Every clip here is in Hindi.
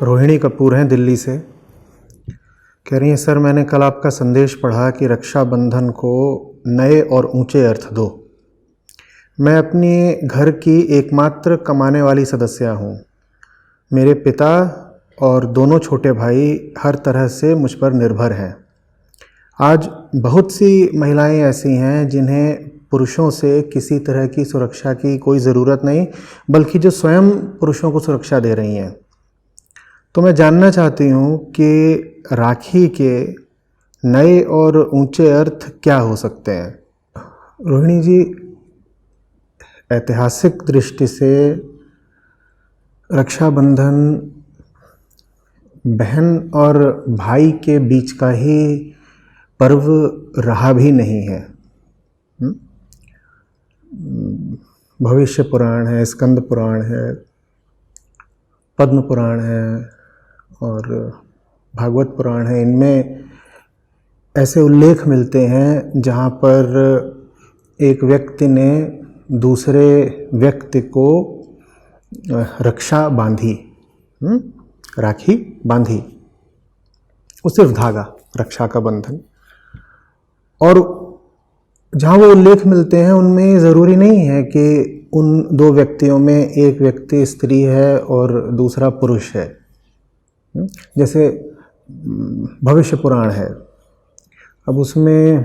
रोहिणी कपूर हैं दिल्ली से। कह रही हैं सर, मैंने कल आपका संदेश पढ़ा कि रक्षाबंधन को नए और ऊंचे अर्थ दो। मैं अपने घर की एकमात्र कमाने वाली सदस्या हूँ। मेरे पिता और दोनों छोटे भाई हर तरह से मुझ पर निर्भर हैं। आज बहुत सी महिलाएं ऐसी हैं जिन्हें पुरुषों से किसी तरह की सुरक्षा की कोई ज़रूरत नहीं, बल्कि जो स्वयं पुरुषों को सुरक्षा दे रही हैं। तो मैं जानना चाहती हूँ कि राखी के नए और ऊंचे अर्थ क्या हो सकते हैं। रोहिणी जी, ऐतिहासिक दृष्टि से रक्षाबंधन बहन और भाई के बीच का ही पर्व रहा भी नहीं है। भविष्य पुराण है, स्कंद पुराण है, पद्म पुराण है और भागवत पुराण है। इनमें ऐसे उल्लेख मिलते हैं जहाँ पर एक व्यक्ति ने दूसरे व्यक्ति को रक्षा बांधी, राखी बांधी, वो सिर्फ धागा, रक्षा का बंधन। और जहाँ वो उल्लेख मिलते हैं उनमें ज़रूरी नहीं है कि उन दो व्यक्तियों में एक व्यक्ति स्त्री है और दूसरा पुरुष है। जैसे भविष्य पुराण है, अब उसमें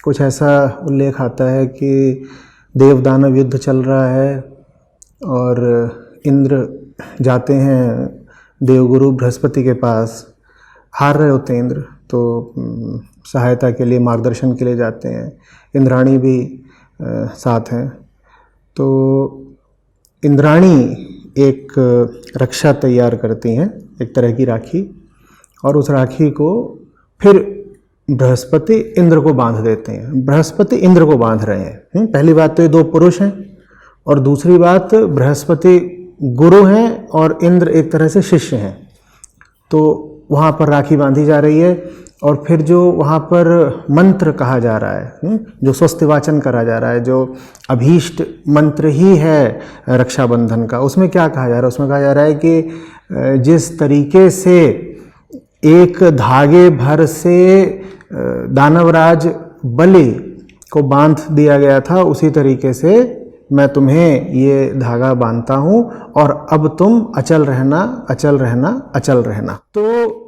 कुछ ऐसा उल्लेख आता है कि देव दानव युद्ध चल रहा है और इंद्र जाते हैं देवगुरु बृहस्पति के पास। हार रहे होते हैं इंद्र, तो सहायता के लिए, मार्गदर्शन के लिए जाते हैं। इंद्राणी भी साथ हैं। तो इंद्राणी एक रक्षा तैयार करती हैं, एक तरह की राखी, और उस राखी को फिर बृहस्पति इंद्र को बांध देते हैं। बृहस्पति इंद्र को बांध रहे हैं। पहली बात तो ये दो पुरुष हैं, और दूसरी बात बृहस्पति गुरु हैं और इंद्र एक तरह से शिष्य हैं। तो वहाँ पर राखी बांधी जा रही है और फिर जो वहाँ पर मंत्र कहा जा रहा है, जो स्वस्ति वाचन करा जा रहा है, जो अभीष्ट मंत्र ही है रक्षाबंधन का, उसमें क्या कहा जा रहा है? उसमें कहा जा रहा है कि जिस तरीके से एक धागे भर से दानवराज बलि को बांध दिया गया था, उसी तरीके से मैं तुम्हें ये धागा बांधता हूँ और अब तुम अचल रहना, अचल रहना, अचल रहना। तो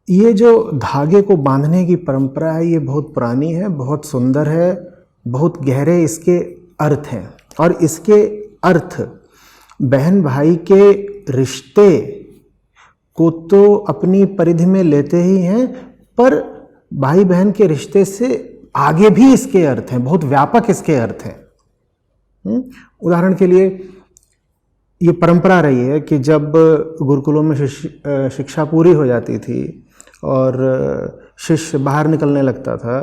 ये जो धागे को बांधने की परंपरा है, ये बहुत पुरानी है, बहुत सुंदर है, बहुत गहरे इसके अर्थ हैं। और इसके अर्थ बहन भाई के रिश्ते को तो अपनी परिधि में लेते ही हैं, पर भाई बहन के रिश्ते से आगे भी इसके अर्थ हैं, बहुत व्यापक इसके अर्थ हैं। उदाहरण के लिए ये परंपरा रही है कि जब गुरुकुलों में शिक्षा पूरी हो जाती थी और शिष्य बाहर निकलने लगता था,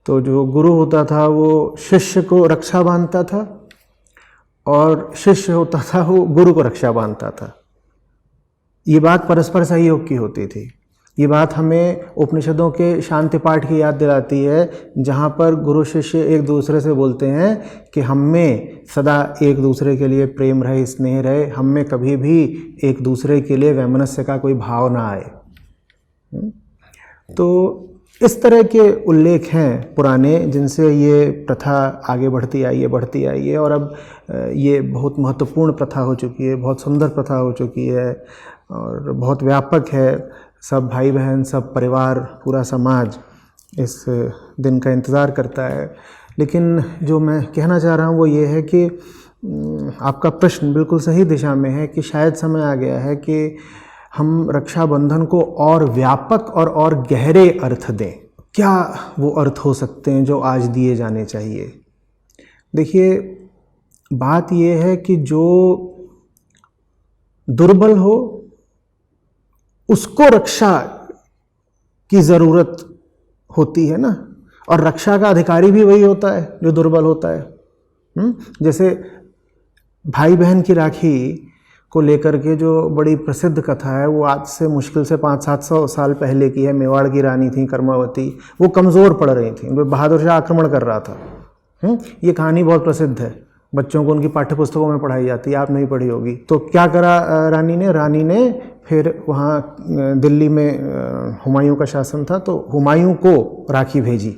तो जो गुरु होता था वो शिष्य को रक्षा बांधता था और शिष्य होता था वो गुरु को रक्षा बांधता था। ये बात परस्पर सहयोग की होती थी। ये बात हमें उपनिषदों के शांति पाठ की याद दिलाती है, जहाँ पर गुरु शिष्य एक दूसरे से बोलते हैं कि हम में सदा एक दूसरे के लिए प्रेम रहे, स्नेह रहे, हम में कभी भी एक दूसरे के लिए वैमनस्य का कोई भाव ना आए। तो इस तरह के उल्लेख हैं पुराने, जिनसे ये प्रथा आगे बढ़ती आई है और अब ये बहुत महत्वपूर्ण प्रथा हो चुकी है, बहुत सुंदर प्रथा हो चुकी है और बहुत व्यापक है। सब भाई बहन, सब परिवार, पूरा समाज इस दिन का इंतज़ार करता है। लेकिन जो मैं कहना चाह रहा हूँ वो ये है कि आपका प्रश्न बिल्कुल सही दिशा में है कि शायद समय आ गया है कि हम रक्षाबंधन को और व्यापक और गहरे अर्थ दें। क्या वो अर्थ हो सकते हैं जो आज दिए जाने चाहिए? देखिए, बात ये है कि जो दुर्बल हो उसको रक्षा की ज़रूरत होती है ना, और रक्षा का अधिकारी भी वही होता है जो दुर्बल होता है। जैसे भाई बहन की राखी को लेकर के जो बड़ी प्रसिद्ध कथा है, वो आज से मुश्किल से 500-700 साल पहले की है। मेवाड़ की रानी थी कर्मावती, वो कमज़ोर पड़ रही थी, बहादुर शाह आक्रमण कर रहा था। ये कहानी बहुत प्रसिद्ध है। बच्चों को उनकी पाठ्य पुस्तकों में पढ़ाई जाती है, आप नहीं पढ़ी होगी। तो क्या करा रानी ने फिर वहाँ दिल्ली में हुमायूं का शासन था, तो हुमायूं को राखी भेजी,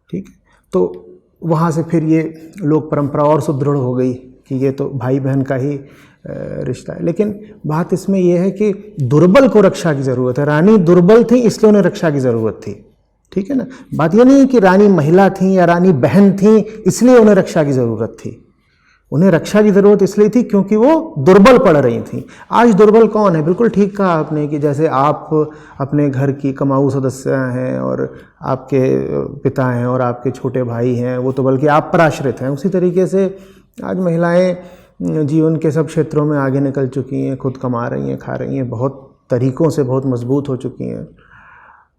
ठीक। तो वहाँ से फिर ये लोक परंपरा और सुदृढ़ हो गई कि ये तो भाई बहन का ही रिश्ता है। लेकिन बात इसमें यह है कि दुर्बल को रक्षा की ज़रूरत है। रानी दुर्बल थी इसलिए उन्हें रक्षा की ज़रूरत थी, ठीक है ना। बात यह नहीं है कि रानी महिला थी या रानी बहन थी इसलिए उन्हें रक्षा की ज़रूरत थी। उन्हें रक्षा की ज़रूरत इसलिए थी क्योंकि वो दुर्बल पड़ रही थी। आज दुर्बल कौन है? बिल्कुल ठीक कहा आपने कि जैसे आप अपने घर की कमाऊ सदस्य हैं और आपके पिता हैं और आपके छोटे भाई हैं, वो तो बल्कि आप पर आश्रित हैं, उसी तरीके से आज महिलाएं जीवन के सब क्षेत्रों में आगे निकल चुकी हैं, खुद कमा रही हैं, खा रही हैं, बहुत तरीक़ों से बहुत मजबूत हो चुकी हैं।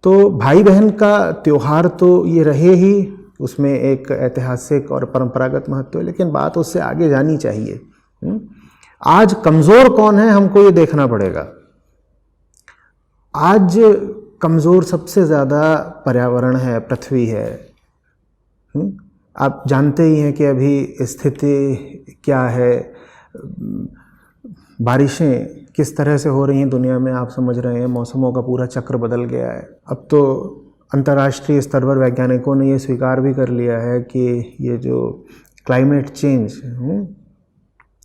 तो भाई बहन का त्यौहार तो ये रहे ही, उसमें एक ऐतिहासिक और परंपरागत महत्व है, लेकिन बात उससे आगे जानी चाहिए। आज कमज़ोर कौन है हमको ये देखना पड़ेगा। आज कमज़ोर सबसे ज़्यादा पर्यावरण है, पृथ्वी है। आप जानते ही हैं कि अभी स्थिति क्या है, बारिशें किस तरह से हो रही हैं दुनिया में, आप समझ रहे हैं। मौसमों का पूरा चक्र बदल गया है। अब तो अंतर्राष्ट्रीय स्तर पर वैज्ञानिकों ने ये स्वीकार भी कर लिया है कि ये जो क्लाइमेट चेंज,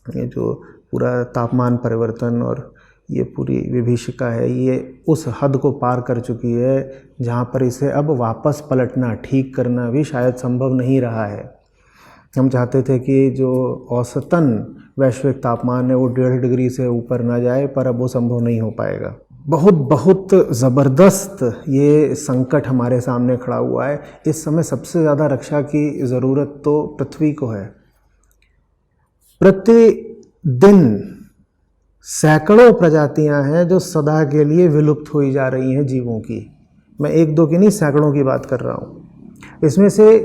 ये जो पूरा तापमान परिवर्तन और ये पूरी विभीषिका है, ये उस हद को पार कर चुकी है जहाँ पर इसे अब वापस पलटना, ठीक करना भी शायद संभव नहीं रहा है। हम चाहते थे कि जो औसतन वैश्विक तापमान है वो 1.5 डिग्री से ऊपर ना जाए, पर अब वो संभव नहीं हो पाएगा। बहुत ज़बरदस्त ये संकट हमारे सामने खड़ा हुआ है। इस समय सबसे ज़्यादा रक्षा की ज़रूरत तो पृथ्वी को है। प्रतिदिन सैकड़ों प्रजातियां हैं जो सदा के लिए विलुप्त हुई जा रही हैं जीवों की। मैं एक दो की नहीं, सैकड़ों की बात कर रहा हूँ। इसमें से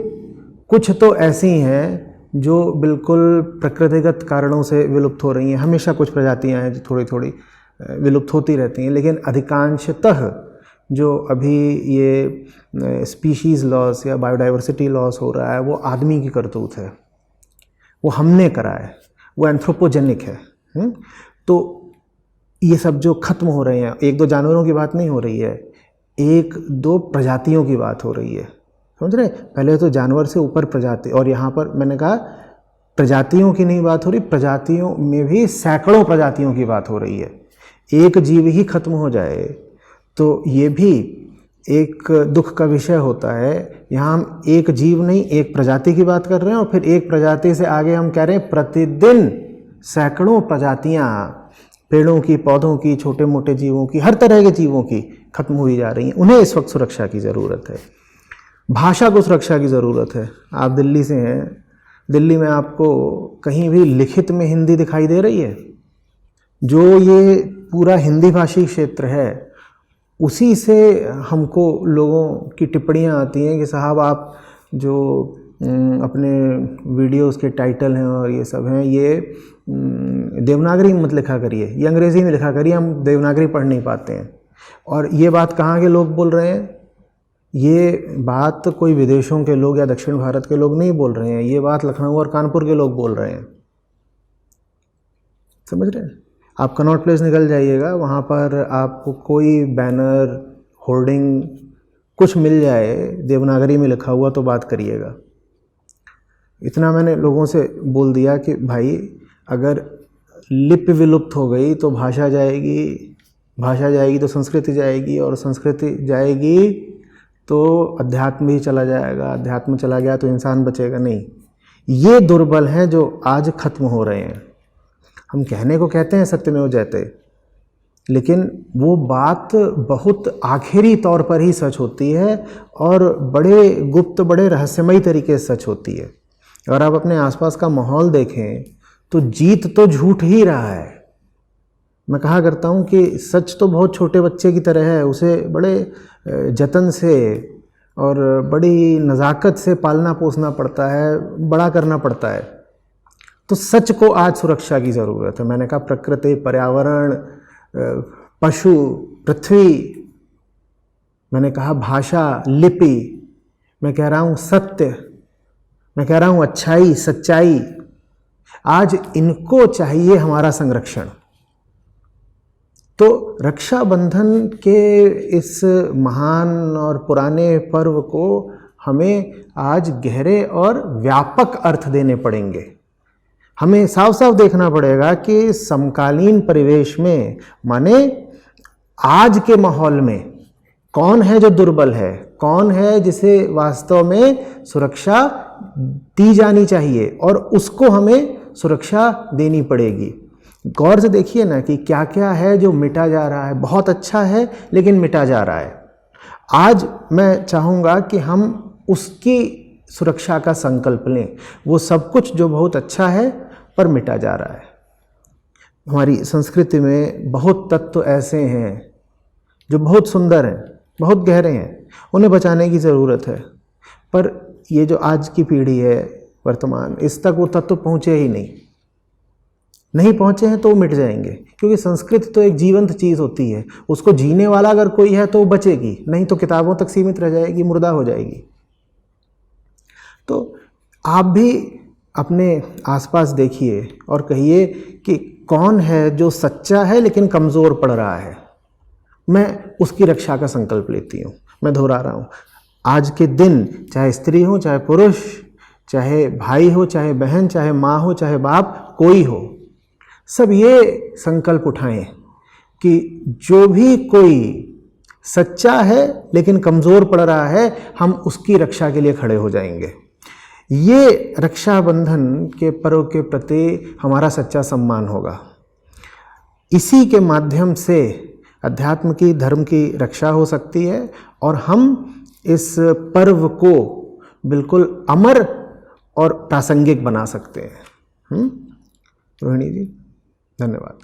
कुछ तो ऐसी हैं जो बिल्कुल प्रकृतिगत कारणों से विलुप्त हो रही हैं। हमेशा कुछ प्रजातियां हैं जो थोड़ी थोड़ी विलुप्त होती रहती हैं, लेकिन अधिकांशतः जो अभी ये स्पीशीज़ लॉस या बायोडाइवर्सिटी लॉस हो रहा है वो आदमी की करतूत है, वो हमने करा है, वो एंथ्रोपोजेनिक है। तो ये सब जो खत्म हो रहे हैं, एक दो जानवरों की बात नहीं हो रही है, एक दो प्रजातियों की बात हो रही है, समझ रहे। पहले तो जानवर से ऊपर प्रजाति, और यहाँ पर मैंने कहा प्रजातियों की नहीं बात हो रही, प्रजातियों में भी सैकड़ों प्रजातियों की बात हो रही है। एक जीव ही खत्म हो जाए तो ये भी एक दुख का विषय होता है। यहाँ हम एक जीव नहीं, एक प्रजाति की बात कर रहे हैं, और फिर एक प्रजाति से आगे हम कह रहे हैं प्रतिदिन सैकड़ों प्रजातियाँ पेड़ों की, पौधों की, छोटे मोटे जीवों की, हर तरह के जीवों की खत्म हुई जा रही हैं। उन्हें इस वक्त सुरक्षा की ज़रूरत है। भाषा को सुरक्षा की ज़रूरत है। आप दिल्ली से हैं, दिल्ली में आपको कहीं भी लिखित में हिंदी दिखाई दे रही है? जो ये पूरा हिंदी भाषी क्षेत्र है उसी से हमको लोगों की टिप्पणियाँ आती हैं कि साहब आप जो अपने वीडियोस के टाइटल हैं और ये सब हैं, ये देवनागरी में मत लिखा करिए, ये अंग्रेज़ी में लिखा करिए, हम देवनागरी पढ़ नहीं पाते हैं। और ये बात कहाँ के लोग बोल रहे हैं? ये बात कोई विदेशों के लोग या दक्षिण भारत के लोग नहीं बोल रहे हैं, ये बात लखनऊ और कानपुर के लोग बोल रहे हैं, समझ रहे हैं। आप कनॉट प्लेस निकल जाइएगा, वहाँ पर आपको कोई बैनर, होर्डिंग कुछ मिल जाए देवनागरी में लिखा हुआ तो बात करिएगा। इतना मैंने लोगों से बोल दिया कि भाई अगर लिपि विलुप्त हो गई तो भाषा जाएगी, भाषा जाएगी तो संस्कृति जाएगी, और संस्कृति जाएगी तो अध्यात्म भी चला जाएगा, अध्यात्म चला गया तो इंसान बचेगा नहीं। ये दुर्बल हैं जो आज खत्म हो रहे हैं। हम कहने को कहते हैं सत्यमेव जयते, लेकिन वो बात बहुत आखिरी तौर पर ही सच होती है और बड़े गुप्त, बड़े रहस्यमयी तरीके से सच होती है। अगर आप अपने आसपास का माहौल देखें तो जीत तो झूठ ही रहा है। मैं कहा करता हूँ कि सच तो बहुत छोटे बच्चे की तरह है, उसे बड़े जतन से और बड़ी नज़ाकत से पालना पोसना पड़ता है, बड़ा करना पड़ता है। तो सच को आज सुरक्षा की ज़रूरत है। मैंने कहा प्रकृति, पर्यावरण, पशु, पृथ्वी, मैंने कहा भाषा, लिपि, मैं कह रहा हूँ सत्य, मैं कह रहा हूँ अच्छाई, सच्चाई, आज इनको चाहिए हमारा संरक्षण। तो रक्षाबंधन के इस महान और पुराने पर्व को हमें आज गहरे और व्यापक अर्थ देने पड़ेंगे। हमें साफ साफ देखना पड़ेगा कि समकालीन परिवेश में, माने आज के माहौल में, कौन है जो दुर्बल है, कौन है जिसे वास्तव में सुरक्षा दी जानी चाहिए और उसको हमें सुरक्षा देनी पड़ेगी। गौर से देखिए ना कि क्या क्या है जो मिटा जा रहा है। बहुत अच्छा है लेकिन मिटा जा रहा है। आज मैं चाहूँगा कि हम उसकी सुरक्षा का संकल्प लें। वो सब कुछ जो बहुत अच्छा है पर मिटा जा रहा है। हमारी संस्कृति में बहुत तत्व ऐसे हैं जो बहुत सुंदर हैं, बहुत गहरे हैं, उन्हें बचाने की ज़रूरत है। पर ये जो आज की पीढ़ी है वर्तमान, इस तक वो तत्व पहुँचे ही नहीं पहुँचे हैं तो वो मिट जाएंगे। क्योंकि संस्कृति तो एक जीवंत चीज़ होती है, उसको जीने वाला अगर कोई है तो वो बचेगी, नहीं तो किताबों तक सीमित रह जाएगी, मुर्दा हो जाएगी। तो आप भी अपने आसपास देखिए और कहिए कि कौन है जो सच्चा है लेकिन कमज़ोर पड़ रहा है। मैं उसकी रक्षा का संकल्प लेती हूँ। मैं दोहरा रहा हूँ, आज के दिन चाहे स्त्री हो, चाहे पुरुष, चाहे भाई हो, चाहे बहन, चाहे माँ हो, चाहे बाप, कोई हो, सब ये संकल्प उठाएं कि जो भी कोई सच्चा है लेकिन कमज़ोर पड़ रहा है, हम उसकी रक्षा के लिए खड़े हो जाएंगे। ये रक्षाबंधन के पर्व के प्रति हमारा सच्चा सम्मान होगा। इसी के माध्यम से अध्यात्म की, धर्म की रक्षा हो सकती है और हम इस पर्व को बिल्कुल अमर और प्रासंगिक बना सकते हैं। रोहिणी जी, धन्यवाद।